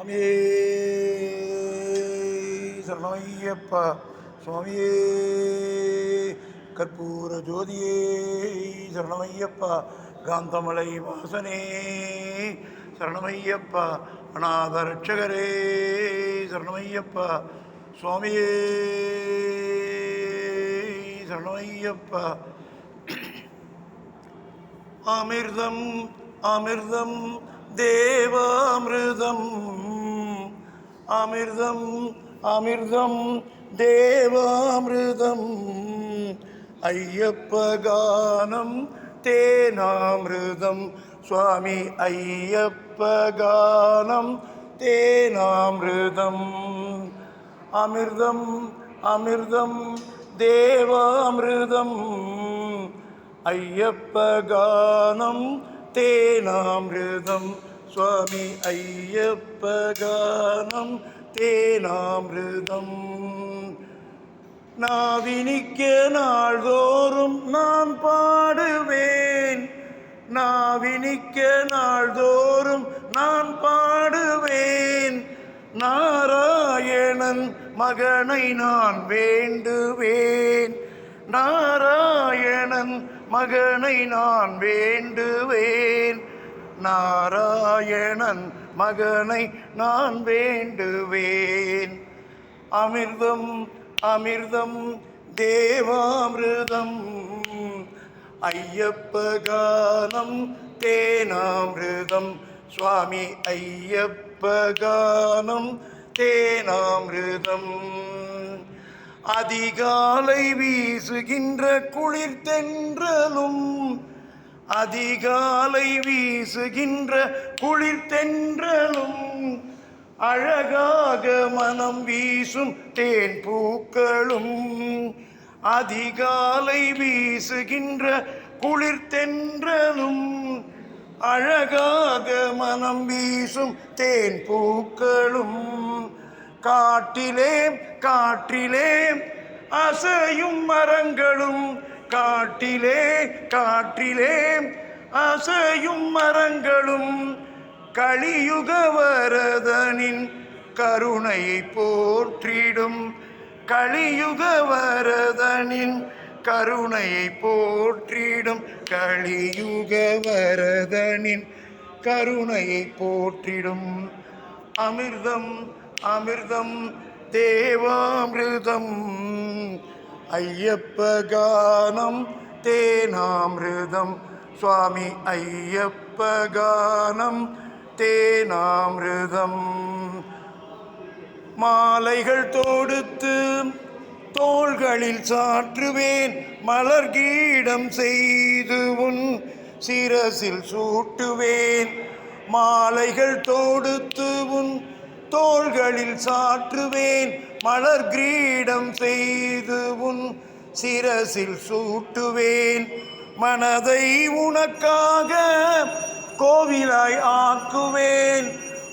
சுவாமியே சரணமையப்பா, சுவாமியே கற்பூர ஜோதியே சரணமையப்பா, காந்தமலை வாசனே சரணமையப்பா, அநாத ரட்சகரே சரணமையப்பா, சுவாமியே சரணமையப்பா. அமிர்தம் அமிர்தம் தேவாமிர்தம், அமிர்தம் அமிர்தம் தேவாமிர்தம், ஐயப்ப கானம் தேனாமிர்தம், சுவாமி ஐயப்ப கானம் தேனாமிர்தம். அமிர்தம் அமிர்தம் தேவாமிர்தம், ஐயப்ப கானம் தேனாமிர்தம், சுவாமி ஐயப்ப கானம் தேனாமிர்தம். நாவினிக்க நாள்தோறும் நான் பாடுவேன், நாவினிக்க நாள்தோறும் நான் பாடுவேன், நாராயணன் மகனை நான் வேண்டுவேன், நாராயணன் மகனை நான் வேண்டுவேன், நாராயணன் மகனை நான் வேண்டுவேன். அமிர்தம் அமிர்தம் தேவாமிர்தம், ஐயப்ப கானம் தேனாமிர்தம், சுவாமி ஐயப்ப கானம் தேனாமிர்தம். அதிகாலை வீசுகின்ற குளிர் தென்றலும், அதிகாலை வீசுகின்ற குளிர் தென்றலும், அழகாக மனம் வீசும் தேன் பூக்களும், அதிகாலை வீசுகின்ற குளிர் தென்றலும், அழகாக மனம் வீசும் தேன் பூக்களும், காட்டிலே காற்றிலே அசையும் மரங்களும், காட்டிலே காற்றிலே அசையும் மரங்களும், கலியுக வரதனின் கருணையை போற்றிடும், கலியுக வரதனின் கருணையை போற்றிடும், கலியுக வரதனின் கருணையை போற்றிடும். அமிர்தம் அமிர்தம் தேவாமிர்தம், ஐயப்ப கானம் தேனாமிர்தம், சுவாமி ஐயப்ப கானம் தேனாமிர்தம். மாலைகள் தொடுத்து தோள்களில் சாற்றுவேன், மலர் கீடம் செய்து உன் சிரசில் சூட்டுவேன், மாலைகள் தொடுத்து உன் தோள்களில் சாற்றுவேன், மலர் கிரீடம் செய்து உன் சிரசில் சூட்டுவேன், மனதை உனக்காக கோவிலாய் ஆக்குவேன்,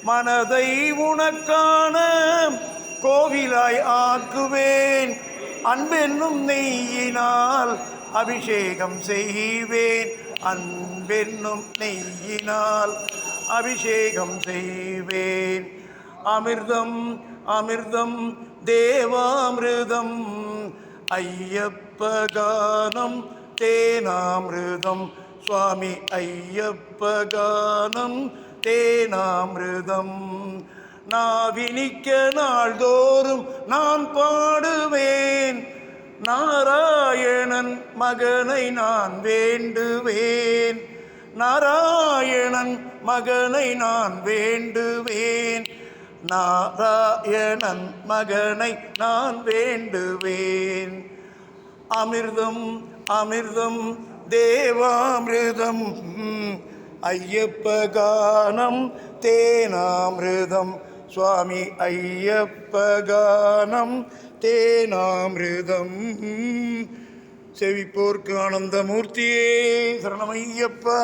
மனதை உனக்கான கோவிலாய் ஆக்குவேன், அன்பென்னும் நெய்யினால் அபிஷேகம் செய்வேன், அன்பென்னும் நெய்யினால் அபிஷேகம் செய்வேன். அமிர்தம் அமிர்தம் தேவாமிர்தம், ஐயப்ப கானம் தேனாமிர்தம், சுவாமி ஐயப்ப கானம் தேனாமிர்தம். நாவினிக்க நாள்தோறும் நான் பாடுவேன், நாராயணன் மகனை நான் வேண்டுவேன், நாராயணன் மகனை நான் வேண்டுவேன், நாராயணன் மகனை நான் வேண்டுவேன். அமிர்தம் அமிர்தம் தேவாமிர்தம், ஐயப்ப கானம் தேனாமிர்தம், சுவாமி ஐயப்ப கானம் தேனாமிர்தம். செவிப்போர்க்கு ஆனந்தமூர்த்தியே சரணமையப்பா,